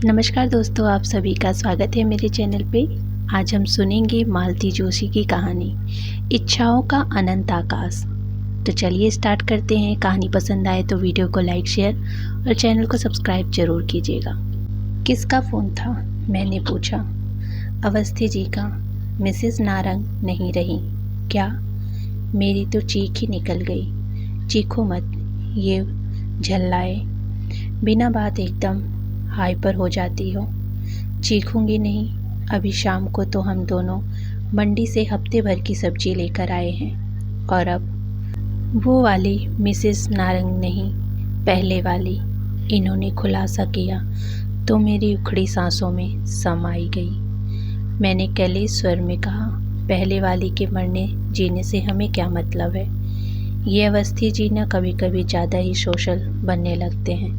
नमस्कार दोस्तों, आप सभी का स्वागत है मेरे चैनल पे। आज हम सुनेंगे मालती जोशी की कहानी इच्छाओं का अनंत आकाश। तो चलिए स्टार्ट करते हैं। कहानी पसंद आए तो वीडियो को लाइक, शेयर और चैनल को सब्सक्राइब जरूर कीजिएगा। किसका फ़ोन था? मैंने पूछा। अवस्थी जी का। मिसेस नारंग नहीं रही क्या? मेरी तो चीख ही निकल गई। चीखो मत, ये झल्लाए। बिना बात एकदम हाइपर हो जाती हो। चीखूंगी नहीं। अभी शाम को तो हम दोनों मंडी से हफ्ते भर की सब्जी लेकर आए हैं। और अब वो वाली मिसेस नारंग नहीं, पहले वाली। इन्होंने खुलासा किया तो मेरी उखड़ी सांसों में सम आई गई। मैंने कैले स्वर में कहा, पहले वाली के मरने जीने से हमें क्या मतलब है। ये अवस्थी जी न कभी कभी ज़्यादा ही सोशल बनने लगते हैं।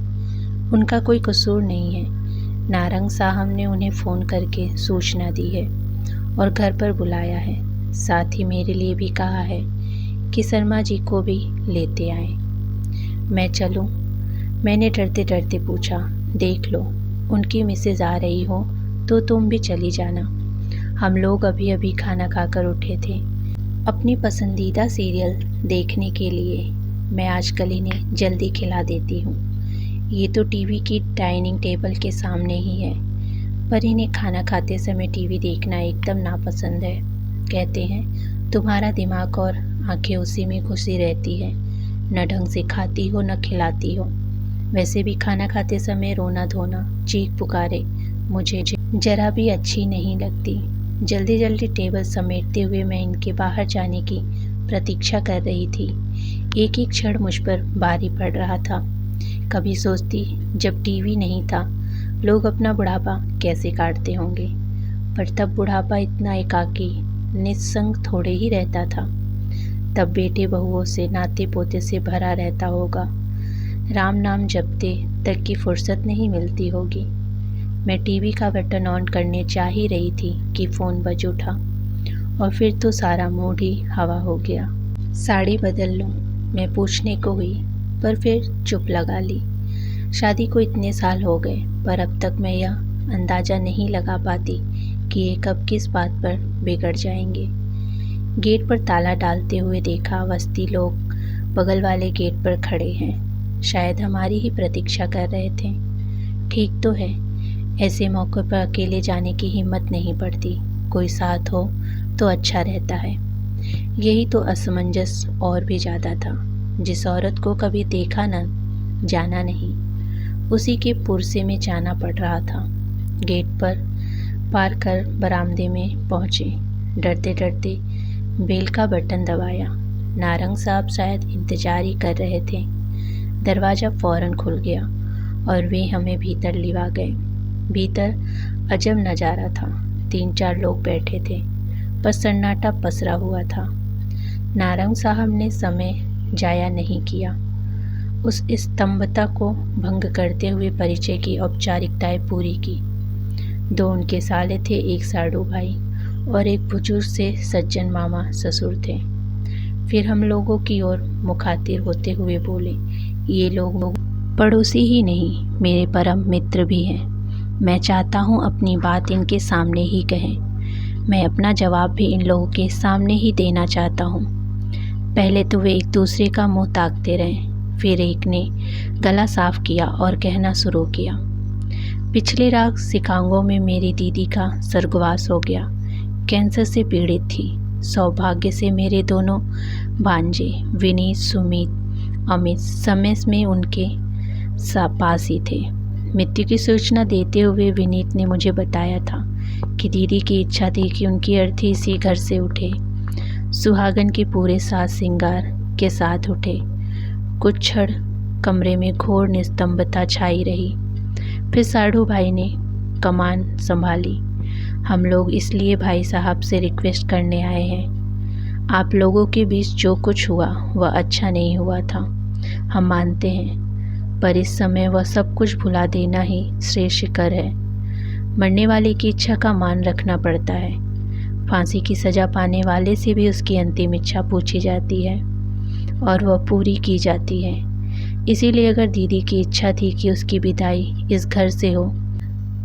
उनका कोई कसूर नहीं है। नारंग साहब ने उन्हें फ़ोन करके सूचना दी है और घर पर बुलाया है। साथ ही मेरे लिए भी कहा है कि शर्मा जी को भी लेते आए। मैं चलूं? मैंने डरते डरते पूछा। देख लो, उनकी मिसेज आ रही हो तो तुम भी चली जाना। हम लोग अभी अभी खाना खाकर उठे थे अपनी पसंदीदा सीरियल देखने के लिए। मैं आजकल इन्हें जल्दी खिला देती हूँ। ये तो टीवी की डाइनिंग टेबल के सामने ही है, पर इन्हें खाना खाते समय टीवी देखना एकदम नापसंद है। कहते हैं तुम्हारा दिमाग और आंखें उसी में घुसी रहती है। न ढंग से खाती हो न खिलाती हो। वैसे भी खाना खाते समय रोना धोना, चीख पुकारे मुझे जरा भी अच्छी नहीं लगती। जल्दी जल्दी टेबल समेटते हुए मैं इनके बाहर जाने की प्रतीक्षा कर रही थी। एक एक क्षण मुझ पर भारी पड़ रहा था। कभी सोचती, जब टीवी नहीं था लोग अपना बुढ़ापा कैसे काटते होंगे। पर तब बुढ़ापा इतना एकाकी निस्संग थोड़े ही रहता था। तब बेटे बहुओं से, नाते पोते से भरा रहता होगा। राम नाम जपते तक की फुर्सत नहीं मिलती होगी। मैं टीवी का बटन ऑन करने जा ही रही थी कि फ़ोन बज उठा और फिर तो सारा मूड ही हवा हो गया। साड़ी बदल लूँ, मैं पूछने को हुई, पर फिर चुप लगा ली। शादी को इतने साल हो गए, पर अब तक मैं यह अंदाज़ा नहीं लगा पाती कि ये कब किस बात पर बिगड़ जाएंगे। गेट पर ताला डालते हुए देखा। अवस्थी लोग बगल वाले गेट पर खड़े हैं। शायद हमारी ही प्रतीक्षा कर रहे थे। ठीक तो है, ऐसे मौके पर अकेले जाने की हिम्मत नहीं पड़ती। कोई साथ हो तो अच्छा रहता है। यही तो असमंजस और भी ज़्यादा था। जिस औरत को कभी देखा न जाना नहीं, उसी के पुरसे में जाना पड़ रहा था। गेट पर पार कर बरामदे में पहुँचे। डरते डरते बेल का बटन दबाया। नारंग साहब शायद इंतजार ही कर रहे थे। दरवाज़ा फौरन खुल गया और वे हमें भीतर लिवा गए। भीतर अजब नज़ारा था। 3-4 लोग बैठे थे, पर सन्नाटा पसरा हुआ था। नारंग साहब ने समय जाया नहीं किया। उस स्तंभता को भंग करते हुए परिचय की औपचारिकताएं पूरी की। 2 उनके साले थे, एक साडू भाई और एक बुजुर्ग से सज्जन मामा ससुर थे। फिर हम लोगों की ओर मुखातिर होते हुए बोले, ये लोग पड़ोसी ही नहीं, मेरे परम मित्र भी हैं। मैं चाहता हूँ अपनी बात इनके सामने ही कहें। मैं अपना जवाब भी इन लोगों के सामने ही देना चाहता हूँ। पहले तो वे एक दूसरे का मुंह ताकते रहे। फिर एक ने गला साफ किया और कहना शुरू किया, पिछले रात सिकागो में मेरी दीदी का स्वर्गवास हो गया। कैंसर से पीड़ित थी। सौभाग्य से मेरे दोनों भांजे विनीत, सुमित, अमित समय में उनके पास ही थे। मृत्यु की सूचना देते हुए विनीत ने मुझे बताया था कि दीदी की इच्छा थी कि उनकी अर्थी इसी घर से उठे। सुहागन के पूरे साज श्रृंगार के साथ उठे। कुछ क्षण कमरे में घोर निस्तंभता छाई रही। फिर साढ़ू भाई ने कमान संभाली। हम लोग इसलिए भाई साहब से रिक्वेस्ट करने आए हैं। आप लोगों के बीच जो कुछ हुआ वह अच्छा नहीं हुआ था, हम मानते हैं, पर इस समय वह सब कुछ भुला देना ही श्रेयस्कर है। मरने वाले की इच्छा का मान रखना पड़ता है। फांसी की सज़ा पाने वाले से भी उसकी अंतिम इच्छा पूछी जाती है और वह पूरी की जाती है। इसीलिए अगर दीदी की इच्छा थी कि उसकी विदाई इस घर से हो,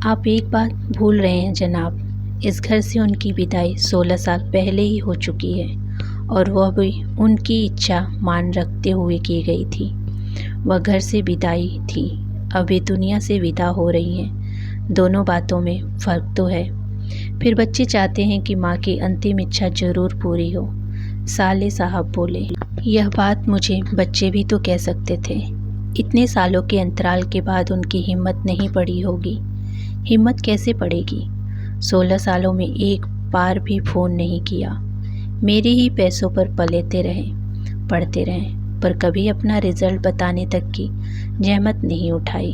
आप एक बात भूल रहे हैं जनाब, इस घर से उनकी विदाई 16 साल पहले ही हो चुकी है और वह भी उनकी इच्छा मान रखते हुए की गई थी। वह घर से विदाई थी, अब वे दुनिया से विदा हो रही हैं। दोनों बातों में फ़र्क तो है। फिर बच्चे चाहते हैं कि माँ की अंतिम इच्छा ज़रूर पूरी हो, साले साहब बोले। यह बात मुझे बच्चे भी तो कह सकते थे। इतने सालों के अंतराल के बाद उनकी हिम्मत नहीं पड़ी होगी। हिम्मत कैसे पड़ेगी? 16 सालों में एक बार भी फ़ोन नहीं किया। मेरे ही पैसों पर पलेते रहे, पढ़ते रहे, पर कभी अपना रिज़ल्ट बताने तक की जहमत नहीं उठाई।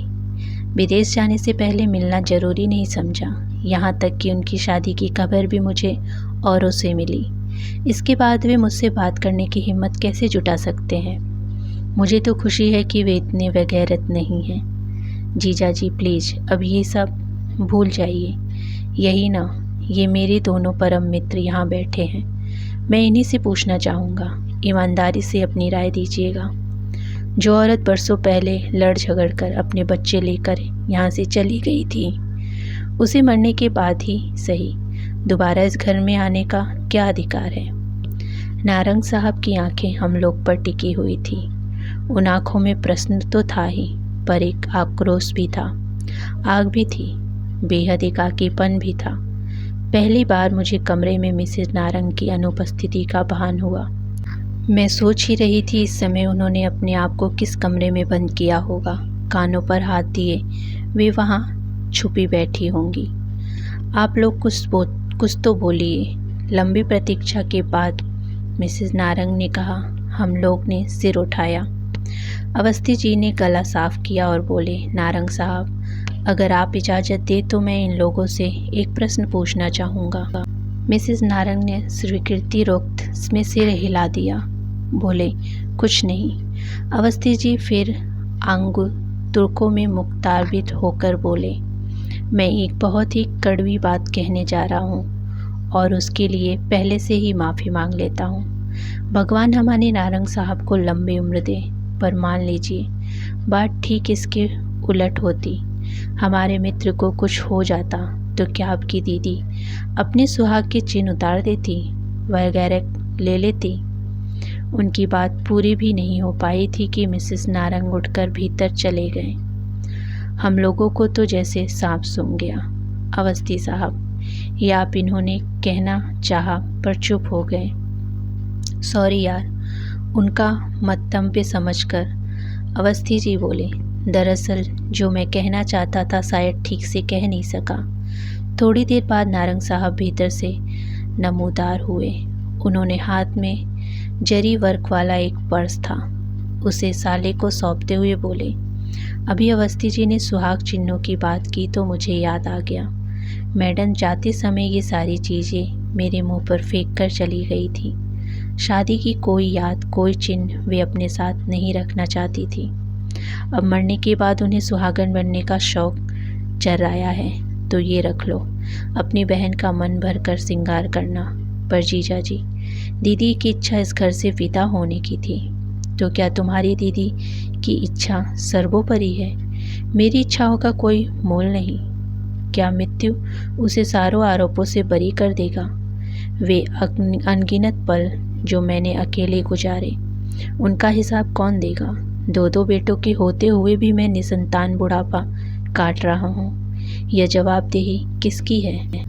विदेश जाने से पहले मिलना ज़रूरी नहीं समझा, यहाँ तक कि उनकी शादी की खबर भी मुझे औरों से मिली। इसके बाद वे मुझसे बात करने की हिम्मत कैसे जुटा सकते हैं? मुझे तो खुशी है कि वे इतने बेगैरत नहीं हैं। जीजा जी प्लीज़ अब ये सब भूल जाइए। यही ना, ये मेरे दोनों परम मित्र यहाँ बैठे हैं। मैं इन्हीं से पूछना चाहूँगा, ईमानदारी से अपनी राय दीजिएगा। जो औरत बरसों पहले लड़ झगड़ कर अपने बच्चे लेकर यहाँ से चली गई थी, उसे मरने के बाद ही सही दोबारा इस घर में आने का क्या अधिकार है? नारंग साहब की आंखें हम लोग पर टिकी हुई थी। उन आँखों में प्रश्न तो था ही, पर एक आक्रोश भी था, आग भी थी, बेहद एकाकीपन भी था। पहली बार मुझे कमरे में मिसेस नारंग की अनुपस्थिति का भान हुआ। मैं सोच ही रही थी इस समय उन्होंने अपने आप को किस कमरे में बंद किया होगा। कानों पर हाथ दिए वे वहाँ छुपी बैठी होंगी। आप लोग कुछ तो बोलिए। लंबी प्रतीक्षा के बाद मिसेस नारंग ने कहा। हम लोग ने सिर उठाया। अवस्थी जी ने गला साफ किया और बोले, नारंग साहब, अगर आप इजाज़त दें तो मैं इन लोगों से एक प्रश्न पूछना चाहूँगा। मिसेस नारंग ने स्वीकृति रोक्त में सिर हिला दिया। बोले, कुछ नहीं। अवस्थी जी फिर आंगुर तुर्कों में मुक्ताबित होकर बोले, मैं एक बहुत ही कड़वी बात कहने जा रहा हूँ और उसके लिए पहले से ही माफ़ी मांग लेता हूँ। भगवान हमारे नारंग साहब को लंबी उम्र दे, पर मान लीजिए बात ठीक इसके उलट होती, हमारे मित्र को कुछ हो जाता तो क्या आपकी दीदी अपने सुहाग के चिन्ह उतार देती, वगैरह ले लेती? उनकी बात पूरी भी नहीं हो पाई थी कि मिसेस नारंग उठकर भीतर चले गए। हम लोगों को तो जैसे सांप सूंघ गया। अवस्थी साहब, ये आप इन्होंने कहना चाहा पर चुप हो गए। सॉरी यार, उनका मतंब्य समझकर अवस्थी जी बोले, दरअसल जो मैं कहना चाहता था शायद ठीक से कह नहीं सका। थोड़ी देर बाद नारंग साहब भीतर से नमूदार हुए। उन्होंने हाथ में जरी वर्क वाला एक पर्स था, उसे साले को सौंपते हुए बोले, अभी अवस्थी जी ने सुहाग चिन्हों की बात की तो मुझे याद आ गया। मैडम जाते समय ये सारी चीज़ें मेरे मुंह पर फेंक कर चली गई थी। शादी की कोई याद, कोई चिन्ह वे अपने साथ नहीं रखना चाहती थी। अब मरने के बाद उन्हें सुहागन बनने का शौक चर्राया है, तो ये रख लो, अपनी बहन का मन भर कर श्रृंगार करना। पर जीजा जी, दीदी की इच्छा इस घर से विदा होने की थी, तो क्या तुम्हारी दीदी की इच्छा सर्वोपरि है? मेरी इच्छाओं का कोई मोल नहीं। क्या मृत्यु उसे सारों आरोपों से बरी कर देगा? वे अनगिनत पल जो मैंने अकेले गुजारे, उनका हिसाब कौन देगा? दो बेटों के होते हुए भी मैं निसंतान बुढ़ापा काट रहा हूँ। यह जवाबदेही किसकी है?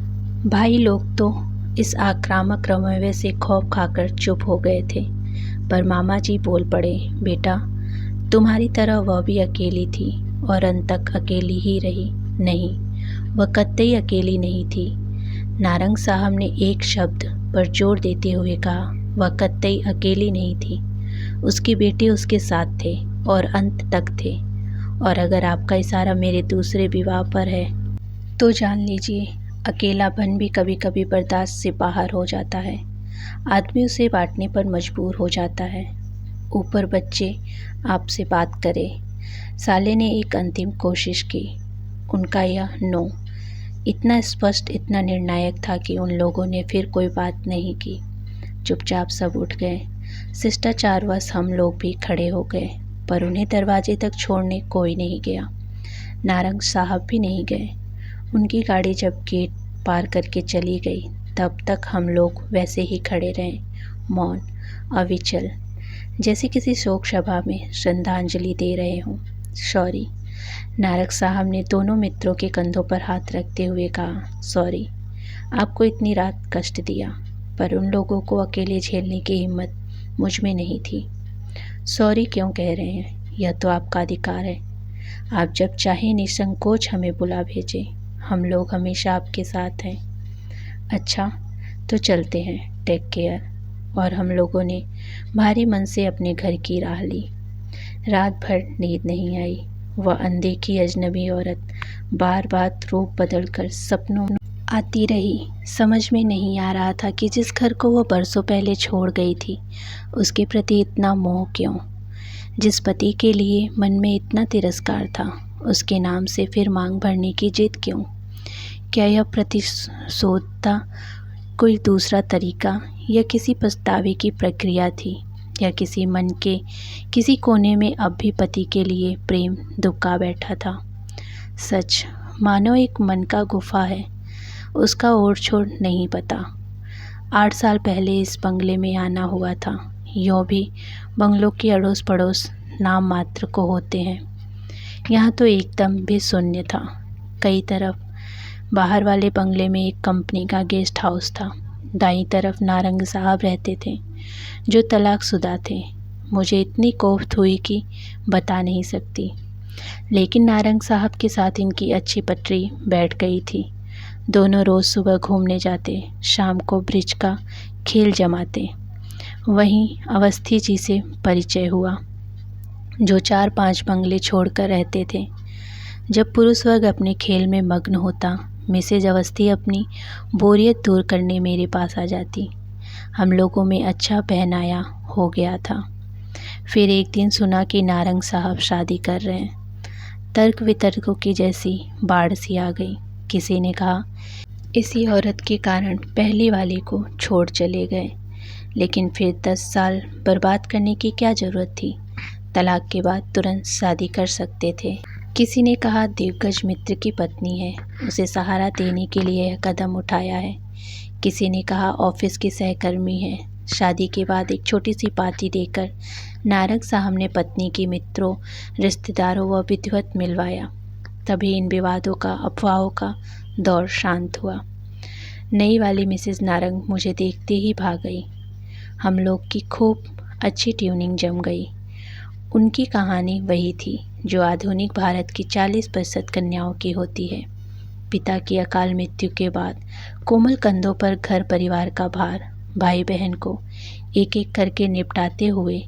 भाई लोग तो इस आक्रामक रवैये से खौफ खाकर चुप हो गए थे, पर मामा जी बोल पड़े, बेटा तुम्हारी तरह वह भी अकेली थी और अंत तक अकेली ही रही। नहीं, वह कतई अकेली नहीं थी। नारंग साहब ने एक शब्द पर जोर देते हुए कहा, वह कतई अकेली नहीं थी। उसके बेटे उसके साथ थे और अंत तक थे। और अगर आपका इशारा मेरे दूसरे विवाह पर है तो जान लीजिए, अकेलापन भी कभी कभी बर्दाश्त से बाहर हो जाता है। आदमी उसे बांटने पर मजबूर हो जाता है। ऊपर बच्चे आपसे बात करें। साले ने एक अंतिम कोशिश की। उनका यह नो इतना स्पष्ट, इतना निर्णायक था कि उन लोगों ने फिर कोई बात नहीं की। चुपचाप सब उठ गए। शिष्टाचारवश हम लोग भी खड़े हो गए, पर उन्हें दरवाजे तक छोड़ने कोई नहीं गया। नारंग साहब भी नहीं गए। उनकी गाड़ी जब गेट पार करके चली गई तब तक हम लोग वैसे ही खड़े रहे, मौन, अविचल, जैसे किसी शोक सभा में श्रद्धांजलि दे रहे हों। सॉरी, नारक साहब ने दोनों मित्रों के कंधों पर हाथ रखते हुए कहा। सॉरी, आपको इतनी रात कष्ट दिया, पर उन लोगों को अकेले झेलने की हिम्मत मुझ में नहीं थी। सॉरी क्यों कह रहे हैं? यह तो आपका अधिकार है। आप जब चाहें निसंकोच हमें बुला भेजें, हम लोग हमेशा आपके साथ हैं। अच्छा, तो चलते हैं, टेक केयर। और हम लोगों ने भारी मन से अपने घर की राह ली। रात भर नींद नहीं आई। वह अनदेखी अजनबी औरत बार बार रूप बदलकर सपनों में आती रही। समझ में नहीं आ रहा था कि जिस घर को वो बरसों पहले छोड़ गई थी, उसके प्रति इतना मोह क्यों? जिस पति के लिए मन में इतना तिरस्कार था, उसके नाम से फिर मांग भरने की जिद क्यों? क्या यह प्रतिशोध था, कोई दूसरा तरीका, या किसी पछतावे की प्रक्रिया थी, या किसी मन के किसी कोने में अब भी पति के लिए प्रेम दुबका बैठा था? सच मानो एक मन का गुफा है, उसका ओर छोर नहीं पता। 8 साल पहले इस बंगले में आना हुआ था। यूँ भी बंगलों के अड़ोस पड़ोस नाम मात्र को होते हैं, यहाँ तो एकदम भी शून्य था। कई तरफ बाहर वाले बंगले में एक कंपनी का गेस्ट हाउस था। दाईं तरफ नारंग साहब रहते थे, जो तलाकशुदा थे। मुझे इतनी कोफ्त हुई कि बता नहीं सकती, लेकिन नारंग साहब के साथ इनकी अच्छी पटरी बैठ गई थी। दोनों रोज़ सुबह घूमने जाते, शाम को ब्रिज का खेल जमाते। वहीं अवस्थी जी से परिचय हुआ, जो 4-5 बंगले छोड़कर रहते थे। जब पुरुष वर्ग अपने खेल में मग्न होता, मिसेज अवस्थी अपनी बोरियत दूर करने मेरे पास आ जाती। हम लोगों में अच्छा पहनाया हो गया था। फिर एक दिन सुना कि नारंग साहब शादी कर रहे हैं। तर्क वितर्कों की जैसी बाढ़ सी आ गई। किसी ने कहा इसी औरत के कारण पहली वाली को छोड़ चले गए, लेकिन फिर 10 साल बर्बाद करने की क्या ज़रूरत थी? तलाक के बाद तुरंत शादी कर सकते थे। किसी ने कहा दिग्गज मित्र की पत्नी है, उसे सहारा देने के लिए यह कदम उठाया है। किसी ने कहा ऑफिस की सहकर्मी है। शादी के बाद एक छोटी सी पार्टी देकर नारंग साहब ने पत्नी की मित्रों, रिश्तेदारों व विधिवत मिलवाया। तभी इन विवादों का, अफवाहों का दौर शांत हुआ। नई वाली मिसेस नारंग मुझे देखते ही भाग गई। हम लोग की खूब अच्छी ट्यूनिंग जम गई। उनकी कहानी वही थी जो आधुनिक भारत की 40% कन्याओं की होती है। पिता की अकाल मृत्यु के बाद कोमल कंधों पर घर परिवार का भार, भाई बहन को एक एक करके निपटाते हुए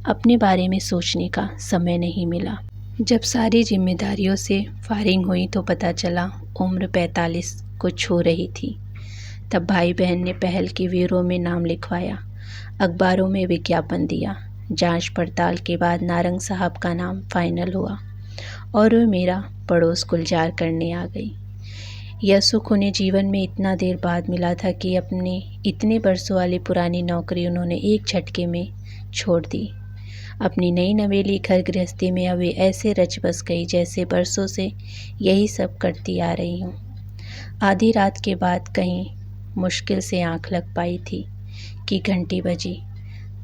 अपने बारे में सोचने का समय नहीं मिला। जब सारी जिम्मेदारियों से फारिग हुई तो पता चला उम्र 45 को छू रही थी। तब भाई बहन ने पहल के ब्यूरो में नाम लिखवाया, अखबारों में विज्ञापन दिया। जांच पड़ताल के बाद नारंग साहब का नाम फाइनल हुआ और वह मेरा पड़ोस गुलजार करने आ गई। यह सुख उन्हें जीवन में इतना देर बाद मिला था कि अपने इतने बरसों वाली पुरानी नौकरी उन्होंने एक झटके में छोड़ दी। अपनी नई नवेली घर गृहस्थी में अब वे ऐसे रच बस गई जैसे बरसों से यही सब करती आ रही हूँ। आधी रात के बाद कहीं मुश्किल से आंख लग पाई थी कि घंटी बजी।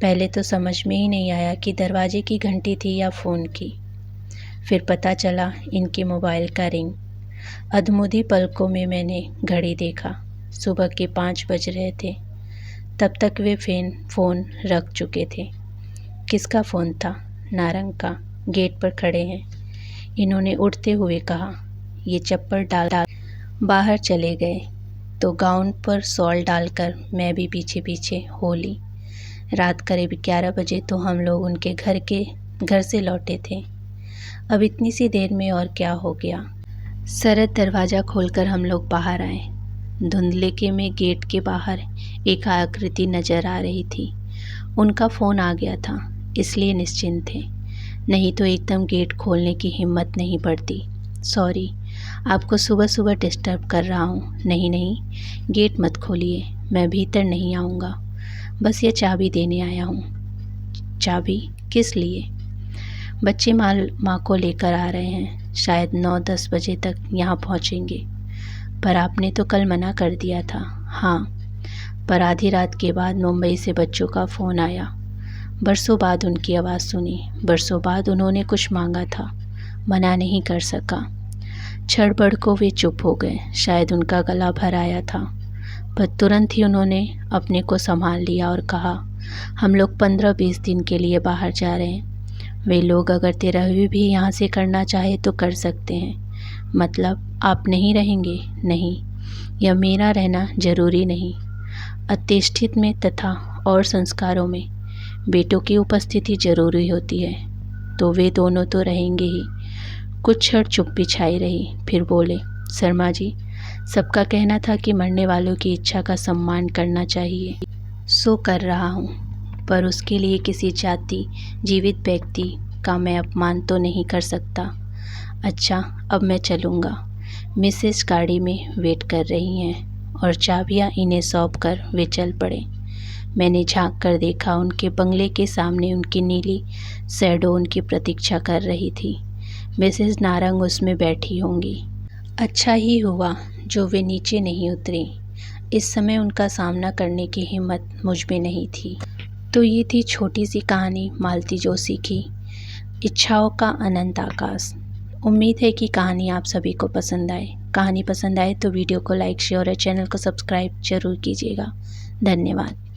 पहले तो समझ में ही नहीं आया कि दरवाजे की घंटी थी या फ़ोन की। फिर पता चला इनके मोबाइल का रिंग। अधमुदी पलकों में मैंने घड़ी देखा, सुबह के 5 बज रहे थे। तब तक वे फ़ोन रख चुके थे। किसका फ़ोन था? नारंग का। गेट पर खड़े हैं। इन्होंने उठते हुए कहा। ये चप्पल डाल बाहर चले गए तो गाउन पर शॉल डालकर मैं भी पीछे पीछे हो ली। रात करीब 11 बजे तो हम लोग उनके घर से लौटे थे। अब इतनी सी देर में और क्या हो गया? सरद दरवाज़ा खोलकर हम लोग बाहर आए। धुंधलेके में गेट के बाहर एक आकृति नज़र आ रही थी। उनका फ़ोन आ गया था, इसलिए निश्चिंत थे, नहीं तो एकदम गेट खोलने की हिम्मत नहीं पड़ती। सॉरी, आपको सुबह सुबह डिस्टर्ब कर रहा हूँ। नहीं, गेट मत खोलिए, मैं भीतर नहीं आऊँगा। बस ये चाबी देने आया हूँ। चाबी किस लिए? बच्चे माँ को लेकर आ रहे हैं, शायद 9-10 बजे तक यहाँ पहुँचेंगे। पर आपने तो कल मना कर दिया था। हाँ, पर आधी रात के बाद मुंबई से बच्चों का फ़ोन आया। बरसों बाद उनकी आवाज़ सुनी, बरसों बाद उन्होंने कुछ मांगा था, मना नहीं कर सका। क्षण भर को वे चुप हो गए, शायद उनका गला भर आया था। पर तुरंत ही उन्होंने अपने को संभाल लिया और कहा, हम लोग 15-20 दिन के लिए बाहर जा रहे हैं। वे लोग अगर 13वीं भी यहाँ से करना चाहे तो कर सकते हैं। मतलब आप नहीं रहेंगे? नहीं, यह मेरा रहना जरूरी नहीं। अतिष्ठित में तथा और संस्कारों में बेटों की उपस्थिति जरूरी होती है, तो वे दोनों तो रहेंगे ही। कुछ क्षण चुप्पी छाई रही, फिर बोले, शर्मा जी, सबका कहना था कि मरने वालों की इच्छा का सम्मान करना चाहिए, सो कर रहा हूँ, पर उसके लिए किसी जाति जीवित व्यक्ति का मैं अपमान तो नहीं कर सकता। अच्छा, अब मैं चलूँगा। मिसेस गाड़ी में वेट कर रही हैं और चाबियाँ इन्हें सौंप कर वे चल पड़े। मैंने झांक कर देखा, उनके बंगले के सामने उनकी नीली शैडो उनकी प्रतीक्षा कर रही थी। मिसेस नारंग उसमें बैठी होंगी। अच्छा ही हुआ जो वे नीचे नहीं उतरी। इस समय उनका सामना करने की हिम्मत मुझ में नहीं थी। तो ये थी छोटी सी कहानी मालती जोशी की, इच्छाओं का अनंत आकाश। उम्मीद है कि कहानी आप सभी को पसंद आए। कहानी पसंद आए तो वीडियो को लाइक, शेयर और चैनल को सब्सक्राइब जरूर कीजिएगा। धन्यवाद।